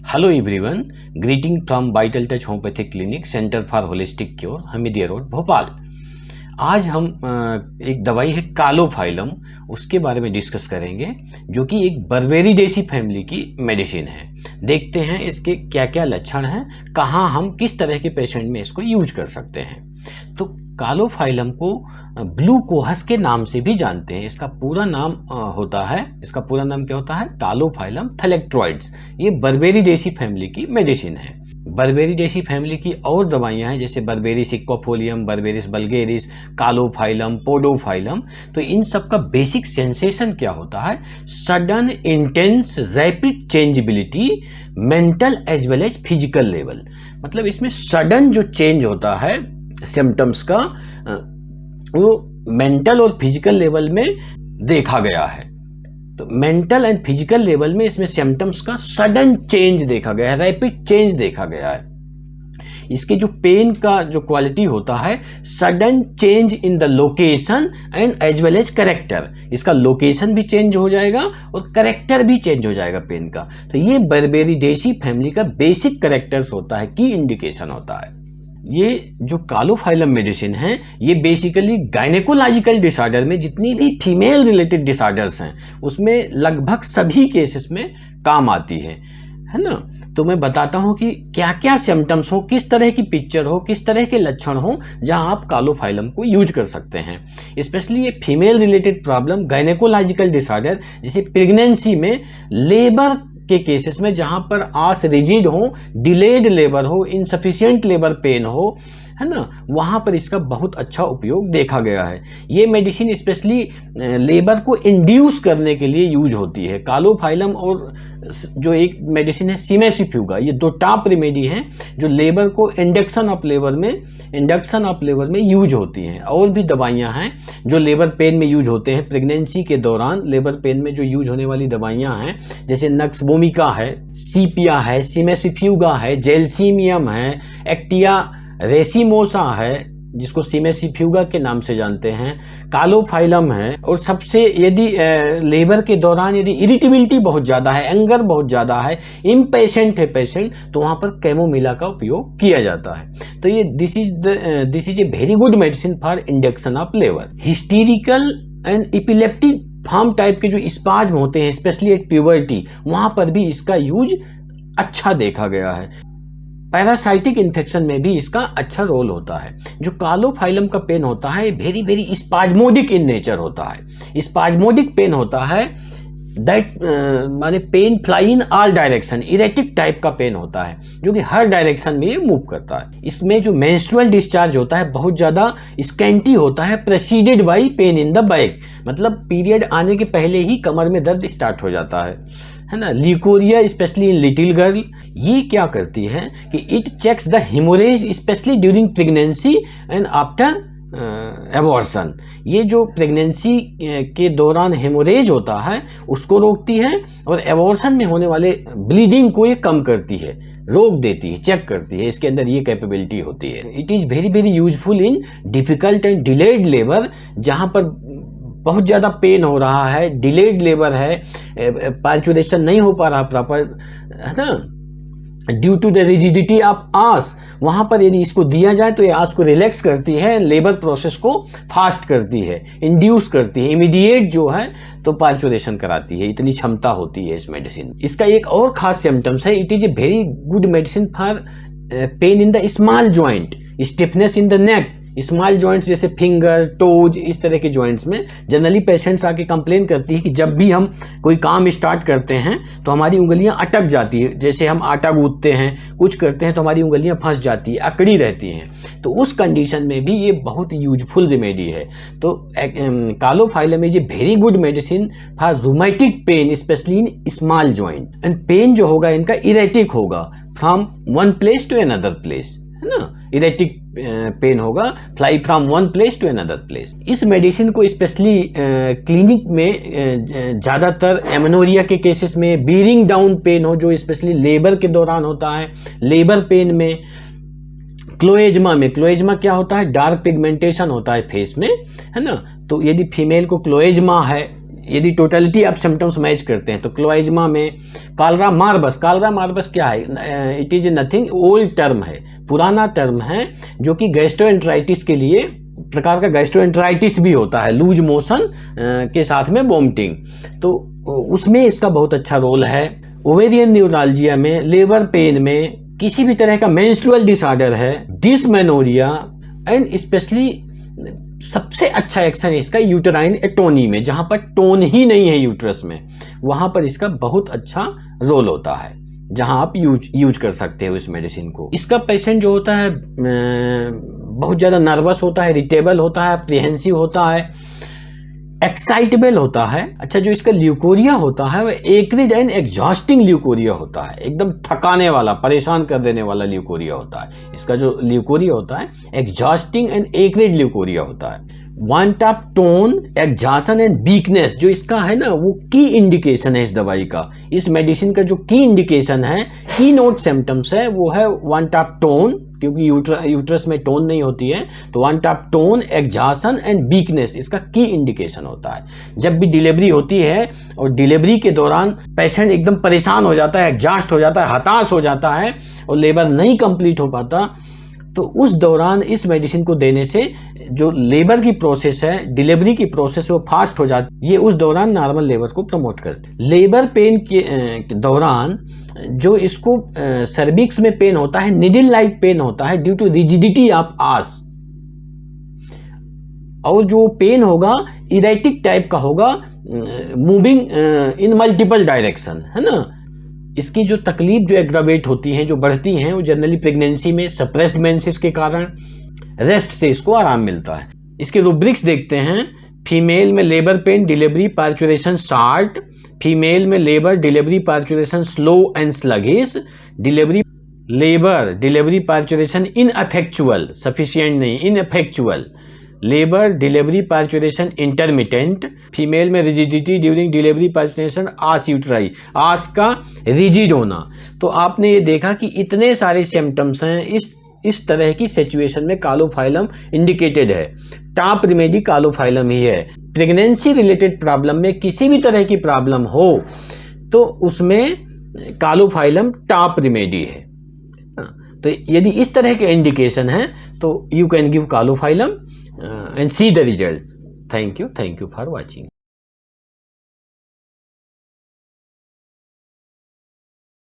Hello everyone, greeting from vital touch homeopathic clinic, centre for holistic cure, Hamidia road, Bhopal. आज हम एक दवाई है कालोफाइलम, उसके बारे में डिस्कस करेंगे, जो कि एक बर्बेरिडेसी फैमिली की मेडिसिन है। देखते हैं इसके क्या क्या लक्षण हैं, कहाँ हम किस तरह के पेशेंट में इसको यूज कर सकते हैं। तो कालोफाइलम को ब्लू कोहस के नाम से भी जानते हैं। इसका पूरा नाम इसका पूरा नाम क्या होता है? कालोफाइलम थैलेक्ट्रॉइड्स। ये बर्बेरिडेसी फैमिली की मेडिसिन है। बर्बेरिडेसी फैमिली की और दवाइयां हैं, जैसे berberis aquifolium, berberis vulgaris, caulophyllum, podophyllum. तो इन सब का बेसिक सेंसेशन क्या होता है? Sudden intense rapid changeability, mental as well as physical level. मतलब इसमें सडन जो चेंज होता है सिम्टम्स का, वो मेंटल और फिजिकल लेवल में देखा गया है। तो मेंटल एंड फिजिकल लेवल में इसमें सिम्टम्स का सडन चेंज देखा गया है, रैपिड चेंज देखा गया है। इसके जो पेन का जो क्वालिटी होता है, sudden change in the location and as well as character. इसका लोकेशन भी चेंज हो जाएगा और करेक्टर भी चेंज हो जाएगा पेन का। तो ये बर्बेरिडेसी फैमिली का बेसिक करेक्टर्स होता है, की इंडिकेशन होता है। ये जो कालोफाइलम मेडिसिन है, ये बेसिकली गायनेकोलॉजिकल डिसऑर्डर में जितनी भी फीमेल रिलेटेड डिसऑर्डर्स हैं, उसमें लगभग सभी केसेस में काम आती है ना। तो मैं बताता हूँ कि क्या क्या सिम्टम्स हो, किस तरह की पिक्चर हो, किस तरह के लक्षण हो, जहाँ आप कालोफाइलम को यूज कर सकते हैं। स्पेशली ये female related problem, gynaecological disorder, जैसे प्रेगनेंसी में, लेबर के केसेस में, जहां पर आस रिजिड हो, डिलेड लेबर हो, इनसफिशिएंट लेबर पेन हो, है ना, वहां पर इसका बहुत अच्छा उपयोग देखा गया है। ये मेडिसिन स्पेशली लेबर को इंड्यूस करने के लिए यूज होती है। कालोफाइलम और जो एक मेडिसिन है सिमेसिफ्यूगा, ये दो टॉप रेमेडी हैं जो लेबर को इंडक्शन ऑफ लेबर में यूज होती हैं। और भी दवाइयां हैं जो लेबर पेन में यूज होते हैं। प्रेगनेंसी के दौरान लेबर पेन में जो यूज होने वाली दवाइयां हैं, जैसे नक्सबोमिका है, सीपिया है, सिमेसिफ्यूगा है, जेलसीमियम है, एक्टिया रेसिमोसा है, जिसको सिमेसिफ्यूगा के नाम से जानते हैं, कालोफाइलम है। और सबसे, यदि लेबर के दौरान यदि इरिटेबिलिटी बहुत ज़्यादा है, एंगर बहुत ज़्यादा है, इम्पेशेंट है पेशेंट, तो वहाँ पर कैमोमिला का उपयोग किया जाता है। तो ये this is a very good medicine for induction of labour. Hysterical and epileptic form type के जो स्पाज्म होते हैं, स्पेशली एट प्यूबर्टी, वहाँ पर भी इसका यूज अच्छा देखा गया है। पैरासाइटिक इन्फेक्शन में भी इसका अच्छा रोल होता है। जो कालोफाइलम का पेन होता है, very very spasmodic in nature होता है। स्पाज्मोडिक पेन होता है, दैट माने pain fly in all direction, erratic type का पेन होता है, जो कि हर डायरेक्शन में ये मूव करता है। इसमें जो मेंस्ट्रुअल डिस्चार्ज होता है बहुत ज़्यादा स्कैंटी होता है, preceded by pain in the back. मतलब पीरियड आने के पहले ही कमर में दर्द स्टार्ट हो जाता है ना। Leucorrhoea specially in little girl, ये क्या करती है कि it checks the haemorrhage specially during pregnancy and after abortion. ये जो प्रेगनेंसी के दौरान हेमोरेज होता है उसको रोकती है, और एबॉर्शन में होने वाले ब्लीडिंग को ये कम करती है, रोक देती है, चेक करती है। इसके अंदर ये कैपेबिलिटी होती है। It is very very useful in difficult and delayed labour, जहाँ पर बहुत ज़्यादा पेन हो रहा है, डिलेड लेबर है, पार्चुरेशन नहीं हो पा रहा प्रॉपर, है ना, due to the rigidity of os. वहाँ पर यदि इसको दिया जाए तो ये आंस को रिलैक्स करती है, लेबर प्रोसेस को फास्ट करती है, इंड्यूस करती है, इमीडिएट जो है तो पार्चुरेशन कराती है। इतनी क्षमता होती है इस मेडिसिन। इसका एक और खास सिम्टम्स है, it is a very good medicine for pen in the small joint, stiffness in the neck. Small joints जैसे फिंगर, टोज, इस तरह के जॉइंट्स में जनरली पेशेंट्स आके कंप्लेन करती है कि जब भी हम कोई काम स्टार्ट करते हैं तो हमारी उंगलियां अटक जाती है। जैसे हम आटा गूंथते हैं, कुछ करते हैं तो हमारी उंगलियां फंस जाती है, अकड़ी रहती हैं। तो उस कंडीशन में भी ये बहुत यूजफुल रेमेडी है। तो caulophyllum is a very good medicine for rheumatic pain, specially in small joint. And pain जो होगा इनका इरेटिक होगा, from one place to another place, है ना। इरेटिक पेन होगा, fly from one place to another place. इस medicine को specially clinic में ज़्यादातर एमेनोरिया के केसेस में, बीरिंग डाउन पेन हो जो स्पेशली लेबर के दौरान होता है, लेबर पेन में, क्लोएजमा में। क्लोएजमा क्या होता है? डार्क पिगमेंटेशन होता है फेस में, है ना। तो यदि फीमेल को क्लोएजमा है, यदि टोटलिटी आप सिम्टम्स मैच करते हैं तो क्लोएज्मा में कालरा मार्बस क्या है, it is nothing, old term है, पुराना टर्म है, जो कि गैस्ट्रोएंटराइटिस के लिए प्रकार का गैस्ट्रोएंटराइटिस भी होता है, लूज मोशन के साथ में वोमिटिंग, तो उसमें इसका बहुत अच्छा रोल है। ओवेरियन न्यूराल्जिया में, लेबर पेन में, किसी भी तरह का मेंस्ट्रुअल डिसऑर्डर है, डिसमेनोरिया एंड स्पेशली सबसे अच्छा एक्शन इसका यूटेराइन एटोनी में, जहां पर टोन ही नहीं है यूट्रस में, वहां पर इसका बहुत अच्छा रोल होता है, जहां आप यूज कर सकते हो इस मेडिसिन को। इसका पेशेंट जो होता है बहुत ज़्यादा नर्वस होता है, इरिटेबल होता है, अप्रीहेंसिव होता है, एक्साइटेबल होता है। अच्छा, जो इसका ल्यूकोरिया होता है वो एक्रिड एंड एग्जॉस्टिंग ल्यूकोरिया होता है, एकदम थकाने वाला, परेशान कर देने वाला ल्यूकोरिया होता है। इसका जो ल्यूकोरिया होता है एग्जॉस्टिंग एंड एक्रिड ल्यूकोरिया होता है। Want of tone, exhaustion and weakness जो इसका है ना, वो की इंडिकेशन है इस दवाई का। इस मेडिसिन का जो की इंडिकेशन है, की नोट सिम्टम्स है, वो है वांट ऑफ टोन, क्योंकि यूट्रस में टोन नहीं होती है, तो want of tone, exhaustion and weakness इसका की इंडिकेशन होता है। जब भी डिलीवरी होती है और डिलीवरी के दौरान पेशेंट एकदम परेशान हो जाता है, एग्जॉस्ट हो जाता है, हताश हो जाता है और लेबर नहीं कंप्लीट हो पाता, तो उस दौरान इस मेडिसिन को देने से जो लेबर की प्रोसेस है, डिलीवरी की प्रोसेस, वो फास्ट हो जाती है। ये उस दौरान नॉर्मल लेबर को प्रमोट करते हैं। लेबर पेन के दौरान जो इसको सर्विक्स में पेन होता है, निडल लाइक पेन होता है due to rigidity of os, और जो पेन होगा इरेटिक टाइप का होगा, मूविंग इन मल्टीपल डायरेक्शन, है ना। इसकी जो तकलीफ जो एग्रावेट होती हैं, जो बढ़ती हैं, वो जनरली प्रेगनेंसी में सप्रेस्ड मेंसेस के कारण, रेस्ट से इसको आराम मिलता है। इसके रूब्रिक्स देखते हैं। फीमेल में labour pain, delivery parturition short, female में labour delivery parturition slow and sluggish, delivery parturition ineffectual, sufficient नहीं, ineffectual, labour delivery parturition intermittent, female में rigidity during delivery parturition, os uteri, os का rigid होना। तो आपने ये देखा कि इतने सारे सिम्टम्स हैं। इस तरह की सिचुएशन में कालोफाइलम इंडिकेटेड है। टॉप रेमेडी कालोफाइलम ही है। प्रेगनेंसी रिलेटेड प्रॉब्लम में किसी भी तरह की प्रॉब्लम हो तो उसमें कालोफाइलम टॉप रेमेडी है। तो यदि इस तरह के इंडिकेशन है तो you can give caulophyllum and see the result. Thank you for watching.